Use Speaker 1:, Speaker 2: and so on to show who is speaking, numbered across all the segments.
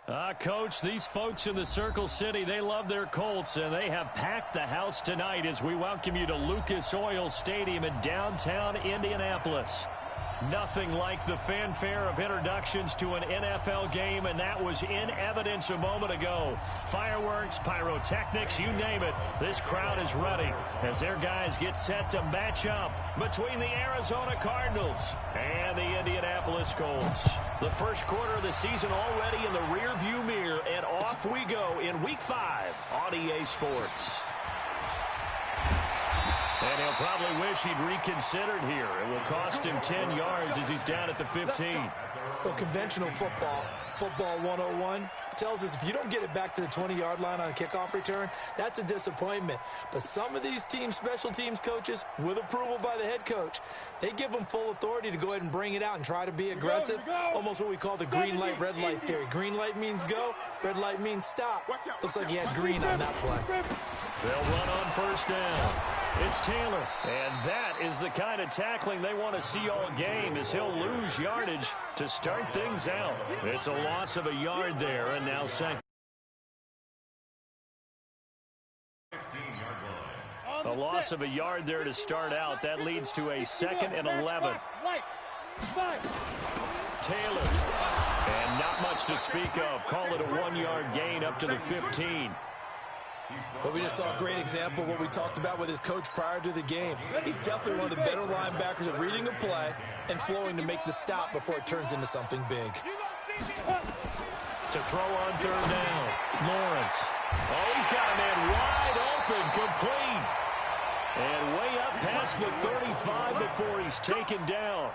Speaker 1: Coach, these folks in the Circle City, they love their Colts, and they have packed the house tonight as we welcome you to Lucas Oil Stadium in downtown Indianapolis. Nothing like the fanfare of introductions to an NFL game, and that was in evidence a moment ago. Fireworks, pyrotechnics, you name it. This crowd is ready as their guys get set to match up between the Arizona Cardinals and the Indianapolis Colts. The first quarter of the season already in the rearview mirror, and off we go in Week 5 on EA Sports. And he'll probably wish he'd reconsidered here. It will cost him 10 yards as he's down at the 15.
Speaker 2: Well, conventional football 101, tells us if you don't get it back to the 20-yard line on a kickoff return, that's a disappointment. But some of these special teams coaches, with approval by the head coach, they give them full authority to go ahead and bring it out and try to be aggressive. Almost what we call the green light, red light theory. Green light means go, red light means stop. Looks like he had green on that play.
Speaker 1: They'll run on first down. It's Taylor. And that is the kind of tackling they want to see all game, as he'll lose yardage to start things out. It's a loss of a yard there, and now second. A loss of a yard there to start out. That leads to a 2nd and 11. Taylor. And not much to speak of. Call it a 1-yard gain up to the 15.
Speaker 2: Well, we just saw a great example of what we talked about with his coach prior to the game. He's definitely one of the better linebackers at reading a play and flowing to make the stop before it turns into something big.
Speaker 1: To throw on third down, Lawrence. Oh, he's got a man wide open, complete. And way up past the 35 before he's taken down.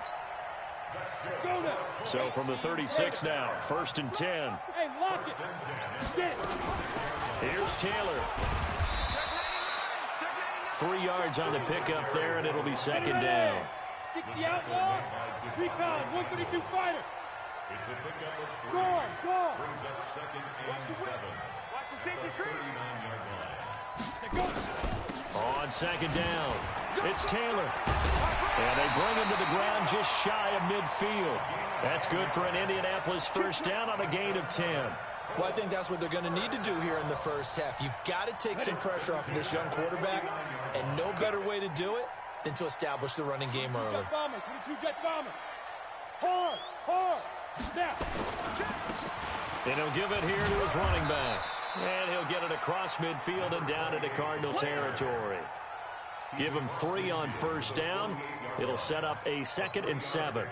Speaker 1: So from the 36 now, 1st and 10. Here's Taylor. 3 yards on the pickup there, and it'll be 2nd down.
Speaker 3: 60 outlaw, 3-pound, 132 fighter.
Speaker 4: It's a pickup of 3.
Speaker 3: Go.
Speaker 4: Brings up 2nd and 7.
Speaker 3: Watch the safety creep.
Speaker 4: 39-yard line.
Speaker 1: On 2nd down, it's Taylor. And they bring him to the ground just shy of midfield. That's good for an Indianapolis first down on a gain of 10.
Speaker 2: Well, I think that's what they're going to need to do here in the first half. You've got to take some pressure off of this young quarterback, and no better way to do it than to establish the running game early.
Speaker 3: Jet bomber, 22 jet bomber. Hard. Snap.
Speaker 1: And he'll give it here to his running back. And he'll get it across midfield and down into Cardinal territory. Give him 3 on first down. It'll set up a 2nd and 7.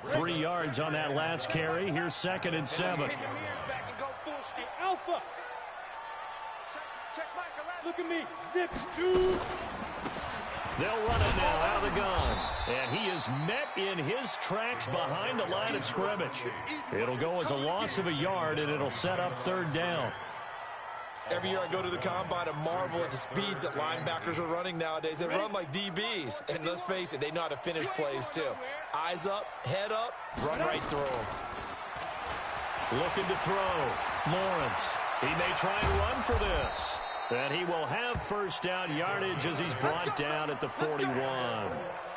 Speaker 1: 3 yards on that last carry. Here's 2nd and 7.
Speaker 3: Alpha. Look at me. Zip 2.
Speaker 1: They'll run it now out of the gun. And he is met in his tracks behind the line of scrimmage. It'll go as a loss of a yard, and it'll set up 3rd down.
Speaker 2: Every year I go to the combine and marvel at the speeds that linebackers are running nowadays. They run like DBs. And let's face it, they know how to finish plays too. Eyes up, head up, run right through them.
Speaker 1: Looking to throw. Lawrence. He may try and run for this. And he will have first down yardage as he's brought down at the 41.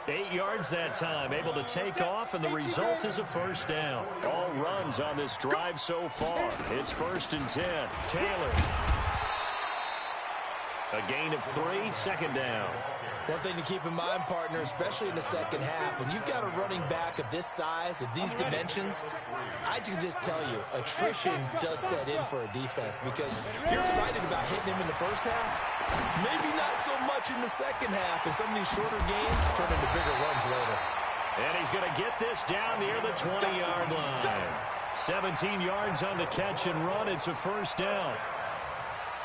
Speaker 1: 8 yards that time, able to take off, and the result is a first down. All runs on this drive so far. It's 1st and 10. Taylor. A gain of 3, 2nd down.
Speaker 2: One thing to keep in mind, partner, especially in the second half, when you've got a running back of this size, of these dimensions, I can just tell you, attrition does set in for a defense, because you're excited about hitting him in the first half, maybe not so much in the second half, and some of these shorter gains turn into bigger runs later.
Speaker 1: And he's going to get this down near the 20-yard line. 17 yards on the catch and run. It's a first down.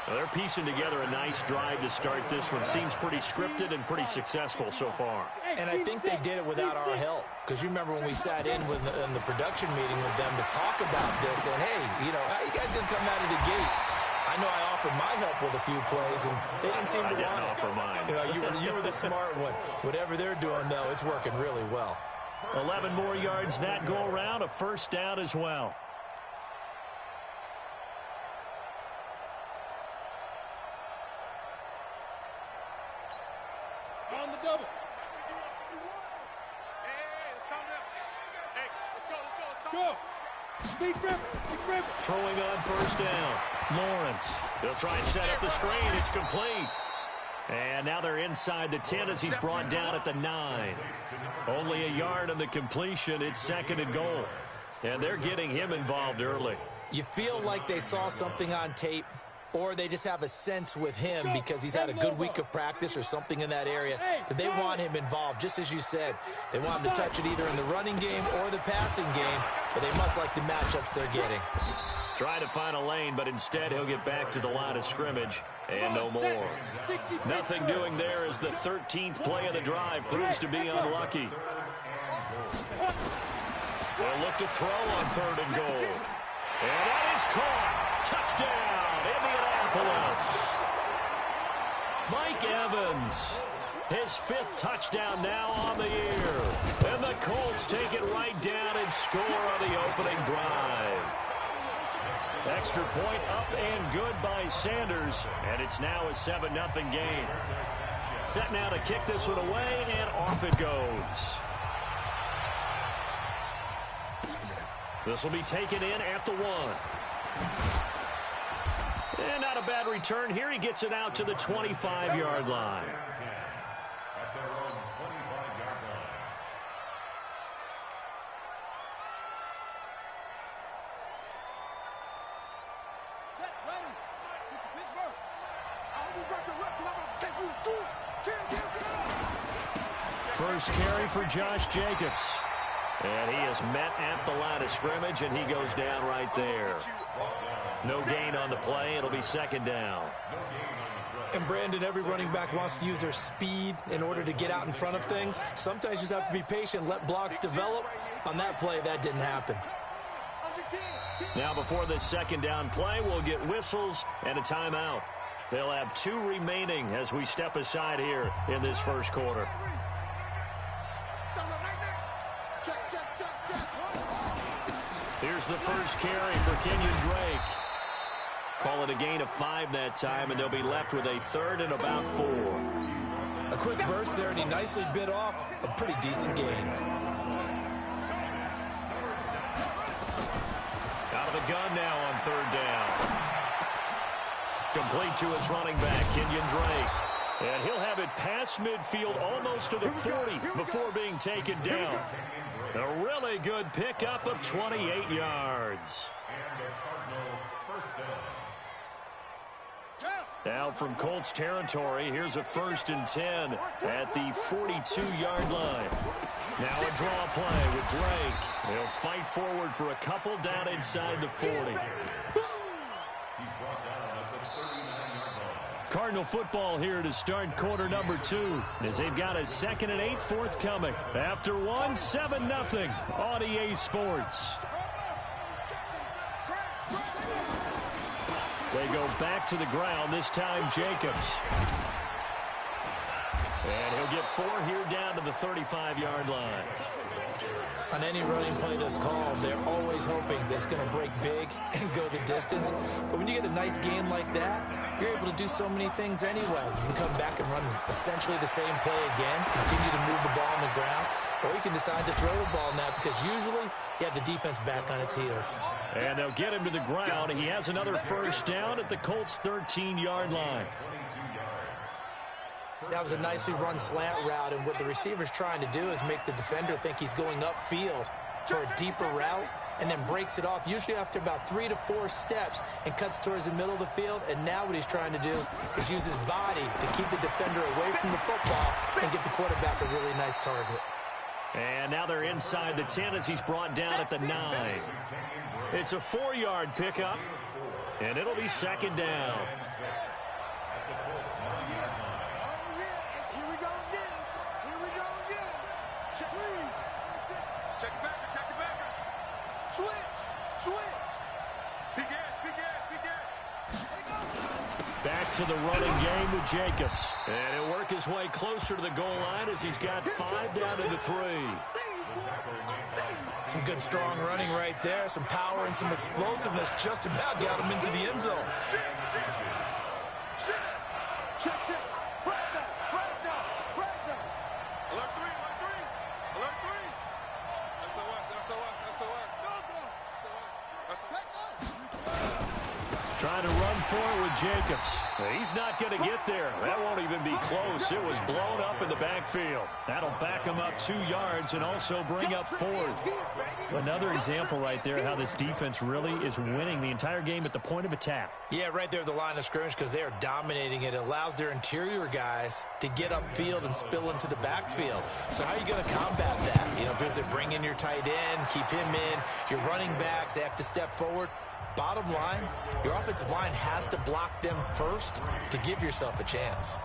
Speaker 1: Well, they're piecing together a nice drive to start this one. Seems pretty scripted and pretty successful so far.
Speaker 2: And I think they did it without our help. Because you remember when we sat in the production meeting with them to talk about this, and hey, how you guys going to come out of the gate? I know I offered my help with a few plays, and they didn't seem to want it.
Speaker 1: I didn't offer mine.
Speaker 2: You were the smart one. Whatever they're doing, though, it's working really well.
Speaker 1: 11 more yards that go around, a first down as well.
Speaker 3: On the double.
Speaker 5: Hey, let's calm down. Hey, let's go.
Speaker 3: Go.
Speaker 1: Throwing on first down. Lawrence. They'll try and set up the screen. It's complete. And now they're inside the 10 as he's brought down at the 9. Only a yard on the completion. It's 2nd and goal. And they're getting him involved early.
Speaker 2: You feel like they saw something on tape, or they just have a sense with him because he's had a good week of practice or something in that area that they want him involved, just as you said. They want him to touch it either in the running game or the passing game, but they must like the matchups they're getting.
Speaker 1: Trying to find a lane, but instead he'll get back to the line of scrimmage and no more. Nothing doing there as the 13th play of the drive proves to be unlucky. They'll look to throw on 3rd and goal. And that is caught. Touchdown, Indianapolis. Mike Evans, his 5th touchdown now on the year. And the Colts take it right down and score on the opening drive. Extra point up and good by Sanders, and it's now a 7-0 game. Set now to kick this one away, and off it goes. This will be taken in at the 1. And not a bad return here. He gets it out to the 25-yard line.
Speaker 4: At their own 25-yard line.
Speaker 3: Set, ready. Get to Pittsburgh. I hope you brought your rest because I'm about to take you to school.
Speaker 1: First carry for Josh Jacobs. And he is met at the line of scrimmage, and he goes down right there. No gain on the play. It'll be 2nd down.
Speaker 2: And, Brandon, every running back wants to use their speed in order to get out in front of things. Sometimes you just have to be patient, let blocks develop. On that play, that didn't happen.
Speaker 1: Now, before this 2nd down play, we'll get whistles and a timeout. They'll have 2 remaining as we step aside here in this first quarter. Here's the first carry for Kenyon Drake. Call it a gain of 5 that time, and they'll be left with a 3rd and about 4.
Speaker 2: A quick burst there, and he nicely bit off a pretty decent gain.
Speaker 1: Out of the gun now on 3rd down. Complete to his running back, Kenyon Drake. And he'll have it past midfield almost to the 40 before being taken down. A really good pickup of 28 yards. Now from Colts territory, here's a 1st and 10 at the 42-yard line. Now a draw play with Drake. He'll fight forward for a couple down inside the 40. Cardinal football here to start quarter number 2 as they've got a 2nd and 8 forthcoming. After 1, 7-0 on EA Sports. They go back to the ground, this time Jacobs. And he'll get 4 here down to the 35-yard line.
Speaker 2: On any running play that's called, they're always hoping that it's going to break big and go the distance. But when you get a nice game like that, you're able to do so many things anyway. You can come back and run essentially the same play again, continue to move the ball on the ground, or you can decide to throw the ball now because usually you have the defense back on its heels.
Speaker 1: And they'll get him to the ground. He has another 1st down at the Colts' 13-yard line.
Speaker 2: That was a nicely run slant route, and what the receiver's trying to do is make the defender think he's going upfield for a deeper route and then breaks it off, usually after about 3 to 4 steps, and cuts towards the middle of the field. And now what he's trying to do is use his body to keep the defender away from the football and give the quarterback a really nice target.
Speaker 1: And now they're inside the 10 as he's brought down at the 9. It's a 4-yard pickup, and it'll be 2nd down. Back to the running game with Jacobs. And he'll work his way closer to the goal line as he's got 5 down to the 3.
Speaker 2: Some good strong running right there. Some power and some explosiveness just about got him into the end zone.
Speaker 1: for it with Jacobs. He's not going to get there. That won't even be close. It was blown up in the backfield. That'll back him up 2 yards and also bring up 4th. Another example right there how this defense really is winning the entire game at the point of attack.
Speaker 2: Yeah, right there at the line of scrimmage because they are dominating it. It allows their interior guys to get upfield and spill into the backfield. So how are you going to combat that? You know, because they bring in your tight end, keep him in. Your running backs, they have to step forward. Bottom line, your offensive line has to block them first to give yourself a chance.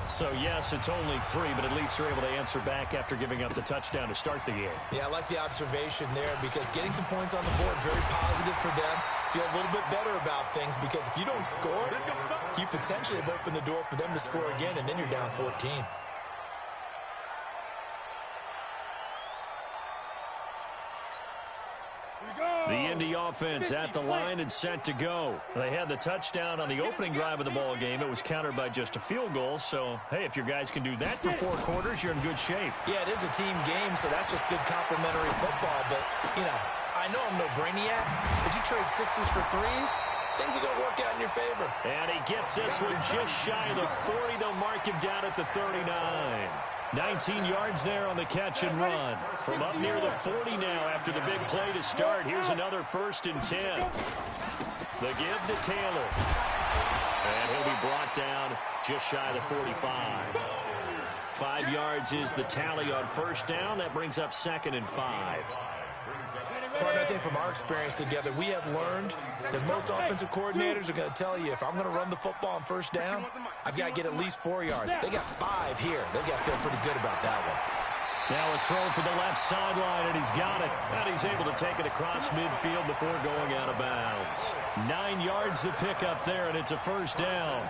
Speaker 1: So, yes, it's only 3, but at least they're able to answer back after giving up the touchdown to start the game.
Speaker 2: Yeah, I like the observation there because getting some points on the board, very positive for them. Feel a little bit better about things because if you don't score, you potentially have opened the door for them to score again, and then you're down 14.
Speaker 1: The Indy offense at the line and set to go. They had the touchdown on the opening drive of the ball game. It was countered by just a field goal. So, hey, if your guys can do that for 4 quarters, you're in good shape.
Speaker 2: Yeah, it is a team game, so that's just good complementary football. But, you know, I know I'm no brainiac, but you trade 6s for 3s, things are going to work out in your favor.
Speaker 1: And he gets this one just shy of the 40. They'll mark him down at the 39. 19 yards there on the catch and run. From up near the 40 now after the big play to start. Here's another 1st and 10. The give to Taylor. And he'll be brought down just shy of the 45. 5 yards is the tally on 1st down. That brings up 2nd and 5.
Speaker 2: Partner, I think from our experience together, we have learned that most offensive coordinators are going to tell you, if I'm going to run the football on 1st down, I've got to get at least 4 yards. They got 5 here. They've got to feel pretty good about that one.
Speaker 1: Now a throw for the left sideline, and he's got it. And he's able to take it across midfield before going out of bounds. 9 yards to pick up there, and it's a 1st down.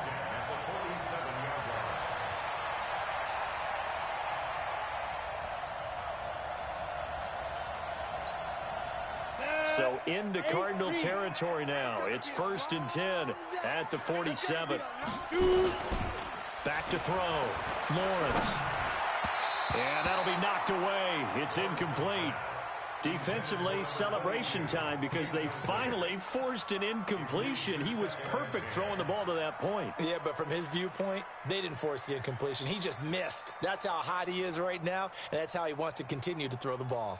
Speaker 1: So into Cardinal territory now. It's 1st and 10 at the 47. Back to throw. Lawrence. And that'll be knocked away. It's incomplete. Defensively, celebration time because they finally forced an incompletion. He was perfect throwing the ball to that point.
Speaker 2: Yeah, but from his viewpoint, they didn't force the incompletion. He just missed. That's how hot he is right now, and that's how he wants to continue to throw the ball.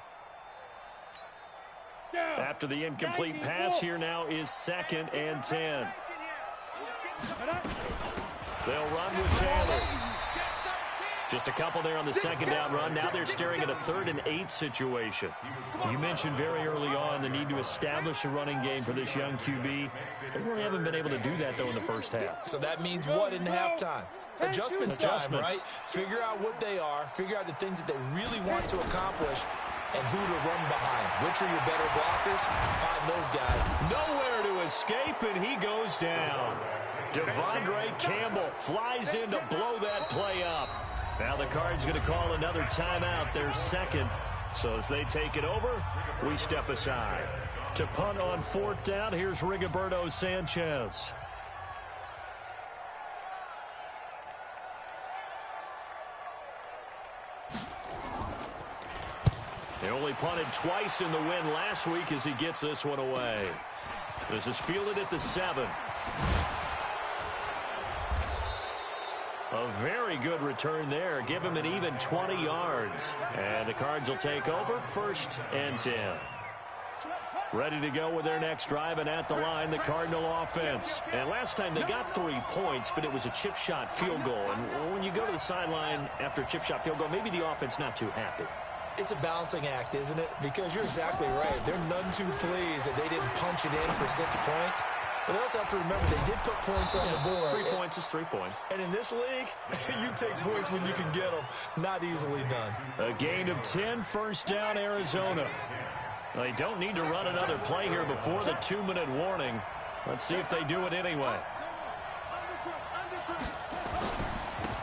Speaker 1: After the incomplete pass, here now is 2nd and 10. They'll run with Taylor. Just a couple there on the 2nd down run. Now they're staring at a 3rd and 8 situation. You mentioned very early on the need to establish a running game for this young QB. They really haven't been able to do that, though, in the 1st half.
Speaker 2: So that means what in halftime? Adjustments time, right? Figure out what they are. Figure out the things that they really want to accomplish and who to run behind. Which are your better blockers? Find those guys.
Speaker 1: Nowhere to escape, and he goes down. Devondre Campbell flies in to blow that play up. Now the Cards going to call another timeout, their 2nd. So as they take it over, we step aside. To punt on 4th down, here's Rigoberto Sanchez. They only punted twice in the win last week as he gets this one away. This is fielded at the 7. A very good return there. Give him an even 20 yards. And the Cards will take over 1st and 10. Ready to go with their next drive, and at the line, the Cardinal offense. And last time they got 3 points, but it was a chip shot field goal. And when you go to the sideline after a chip shot field goal, maybe the offense not too happy.
Speaker 2: It's a balancing act, isn't it? Because you're exactly right. They're none too pleased that they didn't punch it in for 6 points. But they also have to remember they did put points on the board.
Speaker 1: 3 points is 3 points.
Speaker 2: And in this league, you take points when you can get them. Not easily done.
Speaker 1: A gain of 10, 1st down, Arizona. They don't need to run another play here before the 2-minute warning. Let's see if they do it anyway.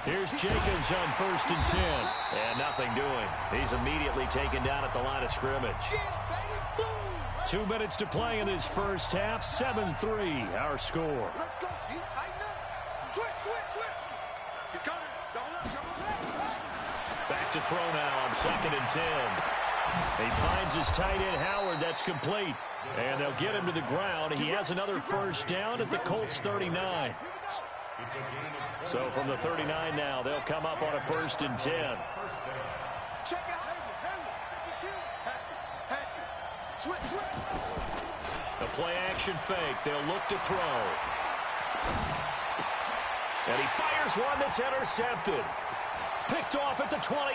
Speaker 1: Here's Jacobs on 1st and 10. And nothing doing. He's immediately taken down at the line of scrimmage. 2 minutes to play in this 1st half. 7-3, our score.
Speaker 3: Let's go. You tighten up. Switch. He's coming. Double up.
Speaker 1: Back to throw now on 2nd and 10. He finds his tight end, Howard. That's complete. And they'll get him to the ground. He has another first down at the Colts 39. So from the 39 now, they'll come up on a 1st and 10.
Speaker 3: Check out.
Speaker 1: The play action fake. They'll look to throw. And he fires one that's intercepted. Picked off at the 28.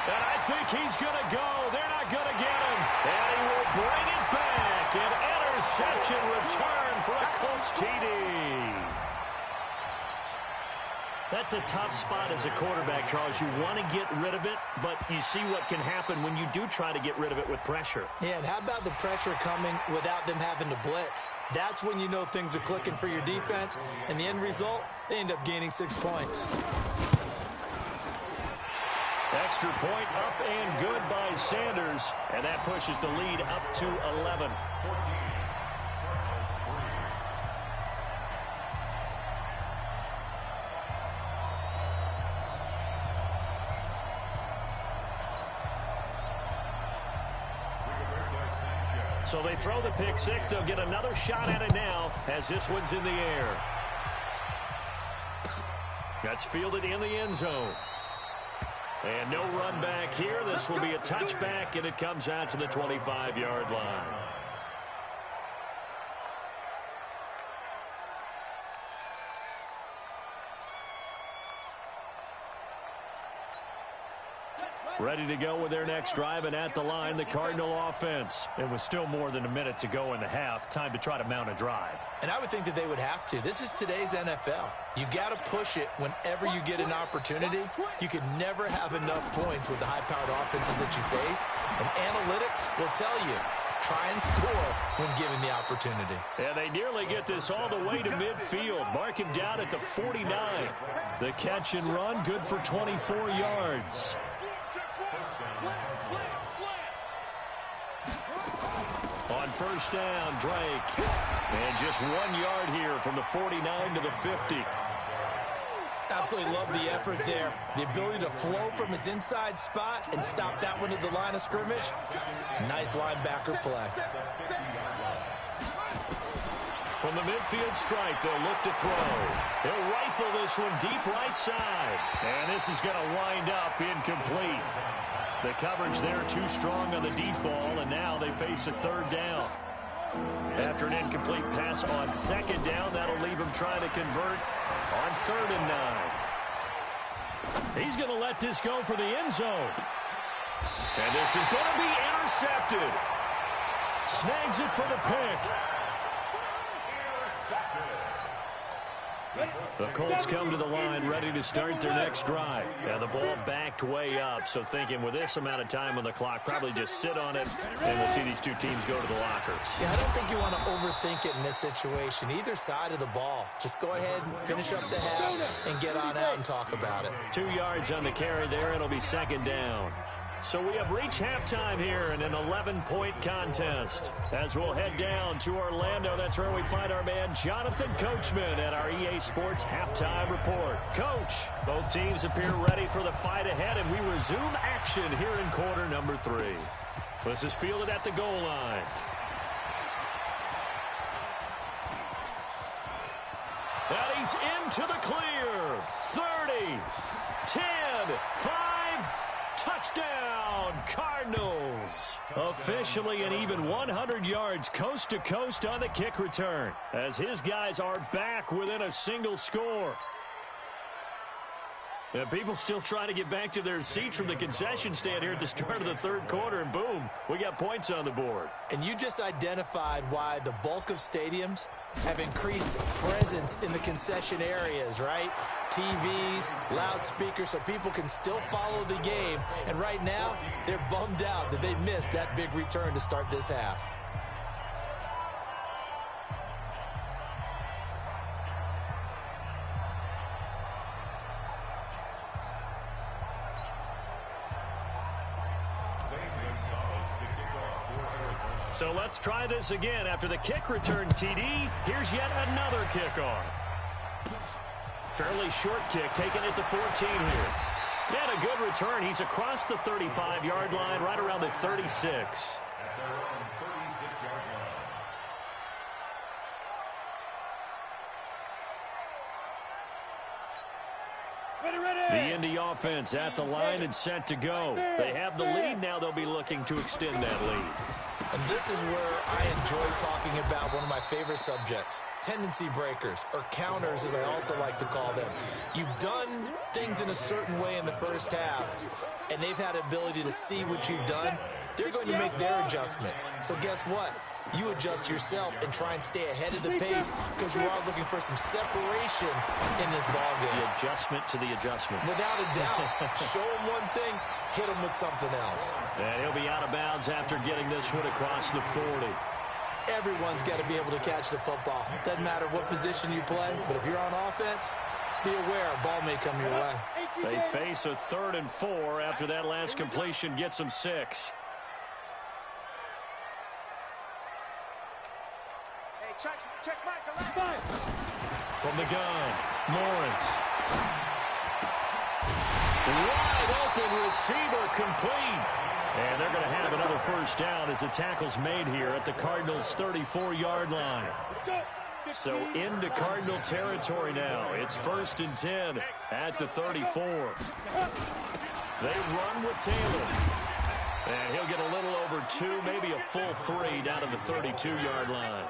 Speaker 1: And I think he's going to go. They're not going to get him. And he will bring it back. An interception return for a Colts TD. That's a tough spot as a quarterback, Charles. You want to get rid of it, but you see what can happen when you do try to get rid of it with pressure.
Speaker 2: Yeah, and how about the pressure coming without them having to blitz? That's when you know things are clicking for your defense, and the end result, they end up gaining 6 points.
Speaker 1: Extra point up and good by Sanders, and that pushes the lead up to 11. So they throw the pick six. They'll get another shot at it now as this one's in the air. That's fielded in the end zone. And no run back here. This will be a touchback, and it comes out to the 25-yard line. Ready to go with their next drive, and at the line, the Cardinal offense. And with still more than a minute to go in the half, time to try to mount a drive.
Speaker 2: And I would think that they would have to. This is today's NFL. You got to push it whenever you get an opportunity. You can never have enough points with the high-powered offenses that you face. And analytics will tell you, try and score when given the opportunity.
Speaker 1: And they nearly get this all the way to midfield. Mark him down at the 49. The catch and run, good for 24 yards. On first down, Drake. And just 1 yard here from the 49 to the 50.
Speaker 2: Absolutely love the effort there. The ability to flow from his inside spot and stop that one at the line of scrimmage. Nice linebacker play.
Speaker 1: From the midfield strike, they'll look to throw. They'll rifle this one deep right side. And this is going to wind up incomplete. The coverage there too strong on the deep ball, and now they face a third down. After an incomplete pass on second down, that'll leave him trying to convert on 3rd and 9. He's going to let this go for the end zone. And this is going to be intercepted. Snags it for the pick. The Colts come to the line ready to start their next drive. And the ball backed way up, so thinking with this amount of time on the clock, probably just sit on it, and we'll see these two teams go to the lockers.
Speaker 2: Yeah, I don't think you want to overthink it in this situation. Either side of the ball. Just go ahead and finish up the half and get on out and talk about it.
Speaker 1: 2 yards on the carry there. It'll be second down. So we have reached halftime here in an 11-point contest. As we'll head down to Orlando, that's where we find our man Jonathan Coachman at our EA Sports Halftime Report. Coach, both teams appear ready for the fight ahead, and we resume action here in quarter number 3. This is fielded at the goal line. And he's into the clear. 30, 10, 5, touchdown, Cardinals. Officially an even 100 yards coast to coast on the kick return, as his guys are back within a single score. And people still trying to get back to their seats from the concession stand here at the start of the third quarter, and boom, we got points on the board.
Speaker 2: And you just identified why the bulk of stadiums have increased presence in the concession areas, right? TVs, loudspeakers, so people can still follow the game. And right now, they're bummed out that they missed that big return to start this half.
Speaker 1: So let's try this again. After the kick return TD, here's yet another kickoff. Fairly short kick, taken at the 14 here. And a good return. He's across the 35-yard line, right around the 36.
Speaker 4: at their own 36-yard line.
Speaker 1: The Indy offense at the line and set to go. They have the lead. Now they'll be looking to extend that lead.
Speaker 2: And this is where I enjoy talking about one of my favorite subjects, tendency breakers, or counters as I also like to call them. You've done things in a certain way in the first half, and they've had ability to see what you've done. They're going to make their adjustments. So guess what? You adjust yourself and try and stay ahead of the pace because you are looking for some separation in this ballgame.
Speaker 1: The adjustment to the adjustment.
Speaker 2: Without a doubt. Show him one thing, hit him with something else.
Speaker 1: And he'll be out of bounds after getting this one across the 40.
Speaker 2: Everyone's got to be able to catch the football. Doesn't matter what position you play, but if you're on offense, be aware a ball may come your way.
Speaker 1: They face a 3rd and 4 after that last completion gets them 6.
Speaker 3: Check Michael.
Speaker 1: From the gun, Lawrence. Wide open receiver complete. And they're going to have another first down as the tackle's made here at the Cardinals' 34-yard line. So into Cardinal territory now. It's 1st and 10 at the 34. They run with Taylor. And he'll get a little over 2, maybe a full 3 down to the 32-yard line.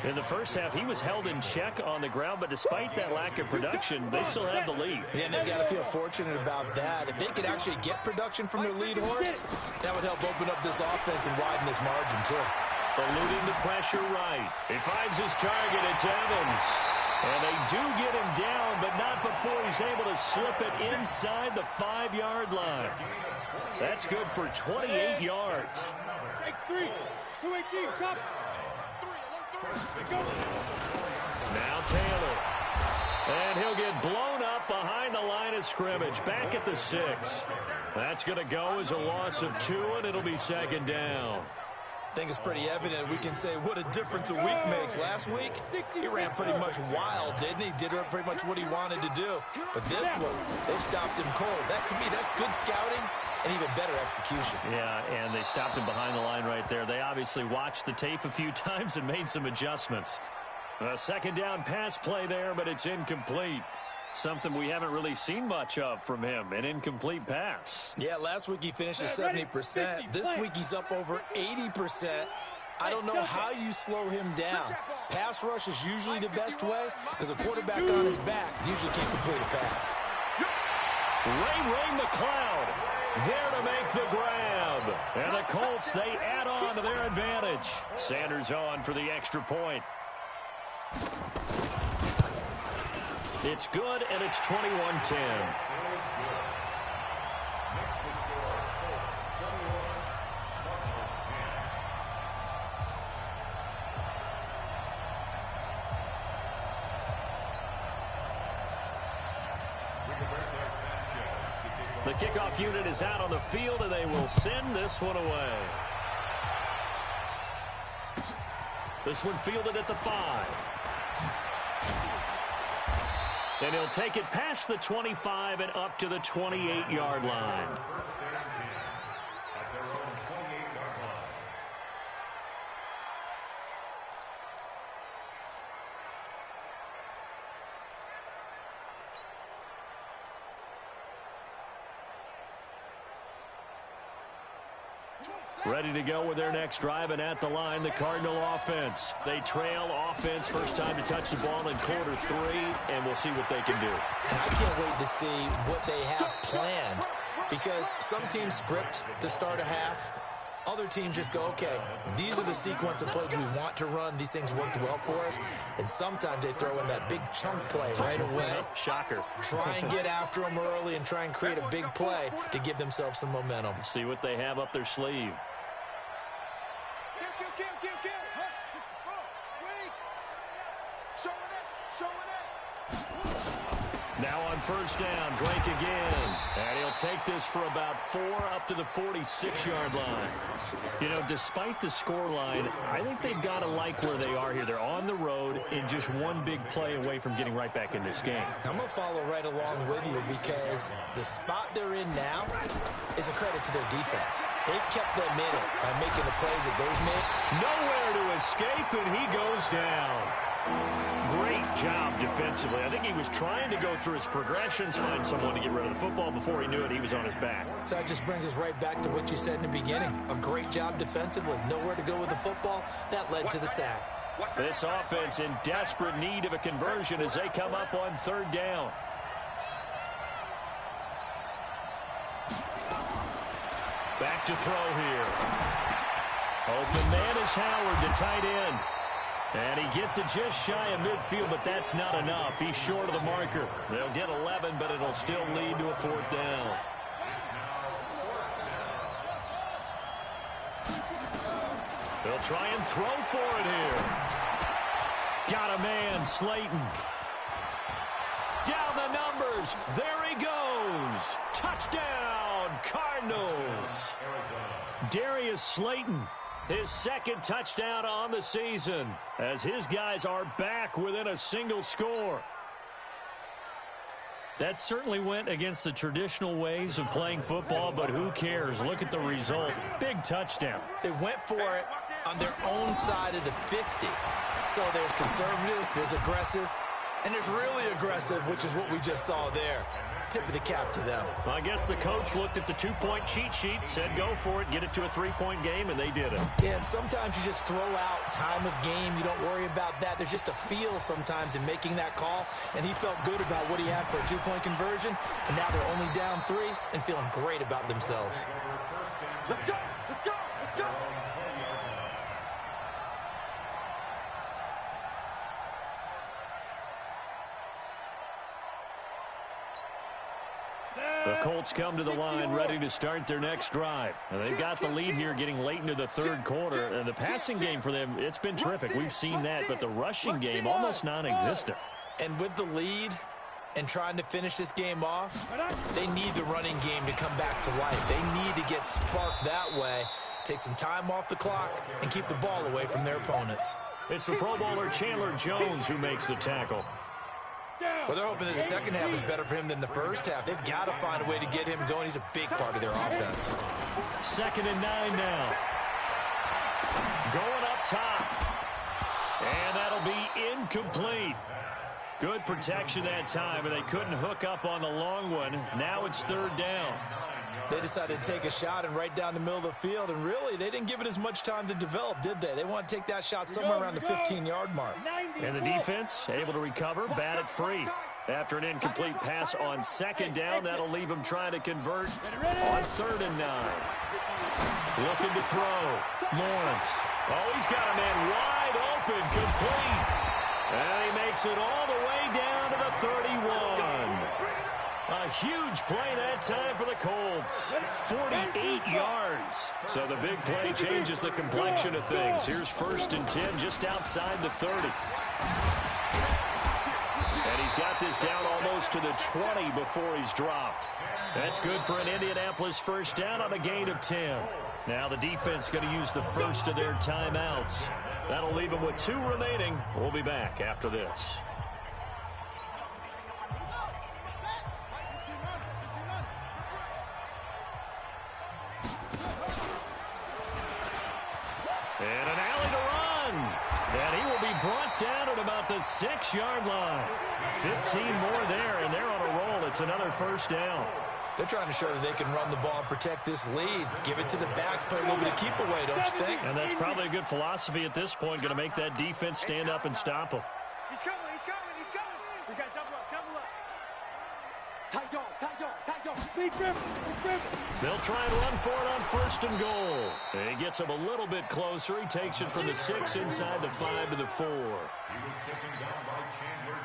Speaker 1: In the first half, he was held in check on the ground, but despite that lack of production, they still have the lead.
Speaker 2: Yeah, and they've got to feel fortunate about that. If they could actually get production from their lead horse, that would help open up this offense and widen this margin, too.
Speaker 1: Eluding the pressure right. He finds his target. It's Evans. And they do get him down, but not before he's able to slip it inside the 5-yard line. That's good for 28 yards.
Speaker 3: Takes 3. 218. Top.
Speaker 1: Now Taylor. And he'll get blown up behind the line of scrimmage. Back at the 6. That's going to go as a loss of 2, and it'll be 2nd down.
Speaker 2: I think it's pretty evident. We can say what a difference a week makes. Last week, he ran pretty much wild, didn't he? Did pretty much what he wanted to do. But this one, they stopped him cold. That, to me, that's good scouting and even better execution.
Speaker 1: Yeah, and they stopped him behind the line right there. They obviously watched the tape a few times and made some adjustments. A 2nd down pass play there, but it's incomplete. Something we haven't really seen much of from him, an incomplete pass.
Speaker 2: Yeah, last week he finished at 70%. This week he's up over 80%. I don't know how you slow him down. Pass rush is usually the best way because a quarterback on his back usually can't complete a pass.
Speaker 1: Ray McLeod there to make the grab. And the Colts, they add on to their advantage. Sanders on for the extra point. It's good, and it's 21-10. The kickoff unit is out on the field, and they will send this one away. This one fielded at the 5. And he'll take it past the 25 and up to the 28-yard line. Ready to go with their next drive, and at the line, the Cardinal offense. They trail offense, first time to touch the ball in quarter 3, and we'll see what they can do.
Speaker 2: And I can't wait to see what they have planned, because some teams script to start a half. Other teams just go, okay, these are the sequence of plays we want to run. These things worked well for us. And sometimes they throw in that big chunk play right away.
Speaker 1: Shocker.
Speaker 2: Try and get after them early and try and create a big play to give themselves some momentum.
Speaker 1: See what they have up their sleeve. Now on first down, Drake again. And he'll take this for about 4 up to the 46-yard line. You know, despite the scoreline, I think they've got to like where they are here. They're on the road and just one big play away from getting right back in this game.
Speaker 2: I'm going to follow right along with you because the spot they're in now is a credit to their defense. They've kept them in it by making the plays that they've made.
Speaker 1: Nowhere to escape, and he goes down. Great job defensively. I think he was trying to go through his progressions, find someone to get rid of the football. Before he knew it, he was on his back.
Speaker 2: So that just brings us right back to what you said in the beginning. A great job defensively. Nowhere to go with the football. That led to the sack.
Speaker 1: This offense in desperate need of a conversion as they come up on 3rd down. Back to throw here. Open man is Howard, the tight end. And he gets it just shy of midfield, but that's not enough. He's short of the marker. They'll get 11, but it'll still lead to a 4th down. They'll try and throw for it here. Got a man, Slayton. Down the numbers. There he goes. Touchdown, Cardinals. Darius Slayton, his 2nd touchdown on the season, as his guys are back within a single score. That certainly went against the traditional ways of playing football, but who cares? Look at the result. Big touchdown.
Speaker 2: They went for it on their own side of the 50. So there's conservative, there's aggressive, and there's really aggressive, which is what we just saw there. Tip of the cap to them.
Speaker 1: Well, I guess the coach looked at the 2-point cheat sheet, said go for it, get it to a 3-point game, and they did it.
Speaker 2: Yeah, and sometimes you just throw out time of game. You don't worry about that. There's just a feel sometimes in making that call, and he felt good about what he had for a 2-point conversion, and now they're only down 3 and feeling great about themselves.
Speaker 3: Let's go! Let's go! Let's go!
Speaker 1: The Colts come to the line ready to start their next drive. And they've got the lead here getting late into the 3rd quarter. And the passing game for them, it's been terrific. We've seen that, but the rushing game almost non-existent.
Speaker 2: And with the lead and trying to finish this game off, they need the running game to come back to life. They need to get sparked that way, take some time off the clock, and keep the ball away from their opponents.
Speaker 1: It's the Pro Bowler Chandler Jones who makes the tackle.
Speaker 2: Well, they're hoping that the second half is better for him than the first half. They've got to find a way to get him going. He's a big part of their offense.
Speaker 1: 2nd and 9 now. Going up top. And that'll be incomplete. Good protection that time, and they couldn't hook up on the long one. Now it's 3rd down.
Speaker 2: They decided to take a shot and right down the middle of the field, and really, they didn't give it as much time to develop, did they? They want to take that shot somewhere around the 15-yard mark.
Speaker 1: And the defense able to recover, bat it free. After an incomplete pass on 2nd down, that'll leave them trying to convert on 3rd and 9. Looking to throw. Lawrence. Oh, he's got a man wide open, complete. And he makes it all the way down to the 31. A huge play that time for the Colts. 48 yards. So the big play changes the complexion of things. Here's 1st and 10 just outside the 30. And he's got this down almost to the 20 before he's dropped. That's good for an Indianapolis 1st down on a gain of 10. Now the defense going to use the first of their timeouts. That'll leave them with 2 remaining. We'll be back after this. And an alley to run. And he will be brought down at about the 6-yard line. 15 more there, and they're on a roll. It's another 1st down.
Speaker 2: They're trying to show that they can run the ball and protect this lead. Give it to the backs, play a little bit of keep away, don't you think?
Speaker 1: And that's probably a good philosophy at this point, going to make that defense stand up and stop them.
Speaker 3: He's coming, he's coming, he's coming. We got double up, double up. Tight dog, tight dog, tight dog. Big rip, big rip.
Speaker 1: They'll try and run for it on 1st and goal. And he gets him a little bit closer. He takes it from the 6 inside the 5 to the 4.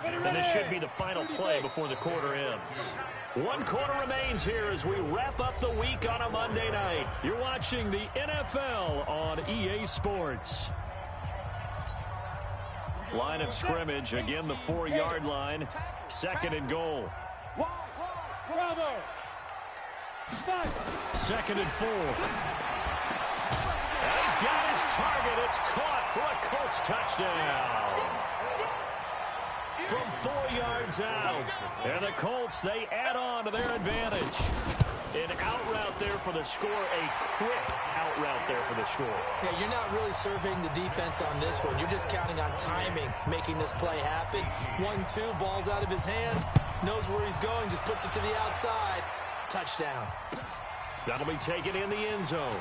Speaker 1: And this should be the final play before the quarter ends. 1 quarter remains here as we wrap up the week on a Monday night. You're watching the NFL on EA Sports. Line of scrimmage, again the 4-yard line. 2nd and goal.
Speaker 3: Bravo.
Speaker 1: 2nd and 4. And he's got his target. It's caught for a Colts touchdown. From 4 yards out. And the Colts, they add on to their advantage. An out route there for the score. A quick out route there for the score.
Speaker 2: Yeah, you're not really surveying the defense on this one. You're just counting on timing, making this play happen. 1-2, ball's out of his hands. Knows where he's going, just puts it to the outside. Touchdown.
Speaker 1: That'll be taken in the end zone.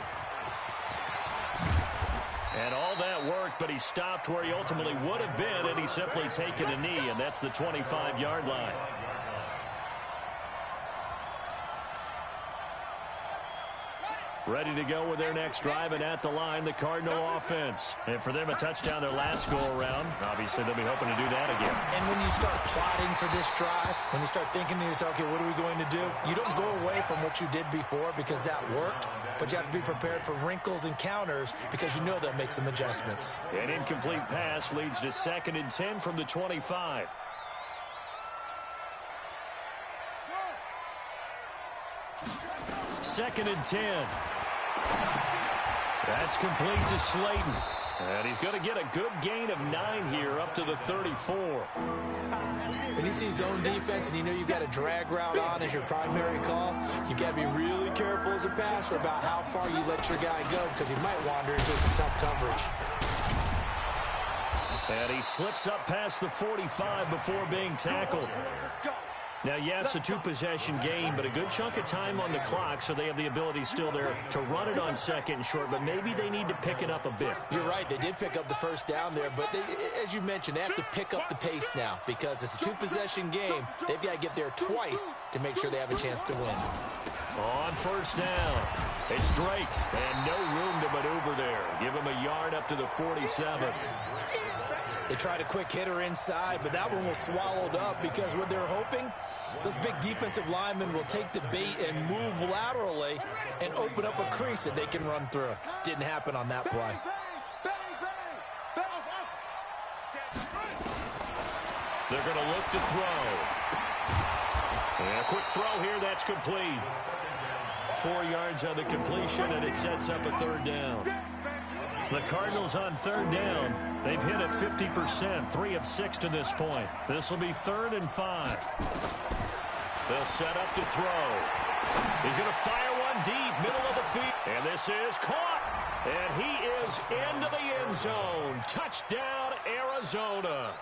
Speaker 1: And all that worked, but he stopped where he ultimately would have been, and he's simply taken a knee, and that's the 25-yard line. Ready to go with their next drive, and at the line, the Cardinal offense. And for them, a touchdown their last go-around. Obviously, they'll be hoping to do that again.
Speaker 2: And when you start plotting for this drive, when you start thinking to yourself, okay, what are we going to do? You don't go away from what you did before because that worked, but you have to be prepared for wrinkles and counters because you know they'll make some adjustments.
Speaker 1: An incomplete pass leads to 2nd and 10 from the 25. Second and 10. That's complete to Slayton. And he's going to get a good gain of 9 here up to the 34.
Speaker 2: When you see zone defense and you know you've got a drag route on as your primary call, you've got to be really careful as a passer about how far you let your guy go because he might wander into some tough coverage.
Speaker 1: And he slips up past the 45 before being tackled. Now, yes, a 2-possession game, but a good chunk of time on the clock, so they have the ability still there to run it on 2nd and short, but maybe they need to pick it up a bit.
Speaker 2: You're right. They did pick up the first down there, but they, as you mentioned, they have to pick up the pace now because it's a 2-possession game. They've got to get there twice to make sure they have a chance to win.
Speaker 1: On 1st down, it's Drake, and no room to maneuver there. Give him a yard up to the 47.
Speaker 2: They tried a quick hitter inside, but that one was swallowed up because what they're hoping, those big defensive linemen will take the bait and move laterally and open up a crease that they can run through. Didn't happen on that play.
Speaker 1: They're going to look to throw. And a quick throw here, that's complete. 4 yards on the completion, and it sets up a 3rd down. The Cardinals on 3rd down. They've hit it 50%, 3 of 6 to this point. This will be 3rd and 5. They'll set up to throw. He's going to fire one deep, middle of the field. And this is caught. And he is into the end zone. Touchdown, Arizona.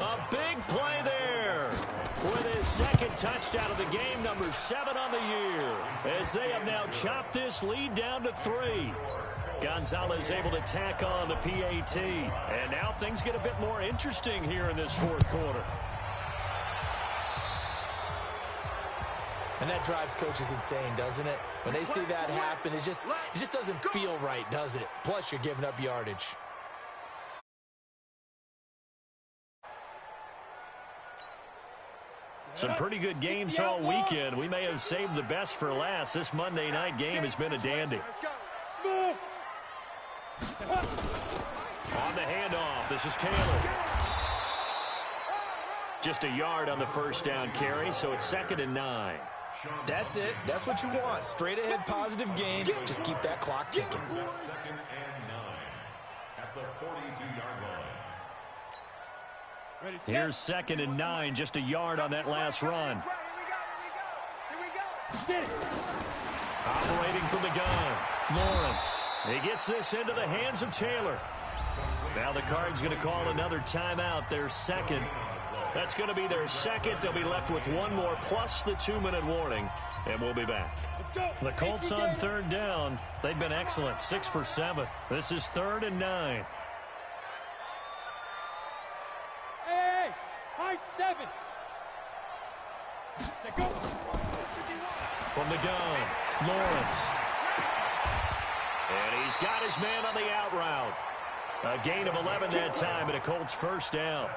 Speaker 1: A big play there with his 2nd touchdown of the game, number 7 on the year, as they have now chopped this lead down to 3. Gonzalez able to tack on the PAT. And now things get a bit more interesting here in this 4th quarter.
Speaker 2: And that drives coaches insane, doesn't it? When they see that happen, it just doesn't feel right, does it? Plus, you're giving up yardage.
Speaker 1: Some pretty good games all weekend. We may have saved the best for last. This Monday night game has been a dandy. On the handoff, this is Taylor. Just a yard on the 1st down carry, so it's 2nd and 9.
Speaker 2: That's it. That's what you want. Straight ahead positive gain. Just keep that clock ticking.
Speaker 4: 2nd and 9 at the 42-yard line.
Speaker 1: Here's 2nd and 9, just a yard on that last run. Operating from the gun, Lawrence. He gets this into the hands of Taylor. Now the Cards going to call another timeout, their 2nd. That's going to be their 2nd. They'll be left with one more plus the 2-minute warning, and we'll be back. The Colts on 3rd down. They've been excellent, 6 for 7. This is 3rd and 9.
Speaker 3: Hey, high 7.
Speaker 1: From the gun, Lawrence. And he's got his man on the out route. A gain of 11 that time, and a Colts 1st down.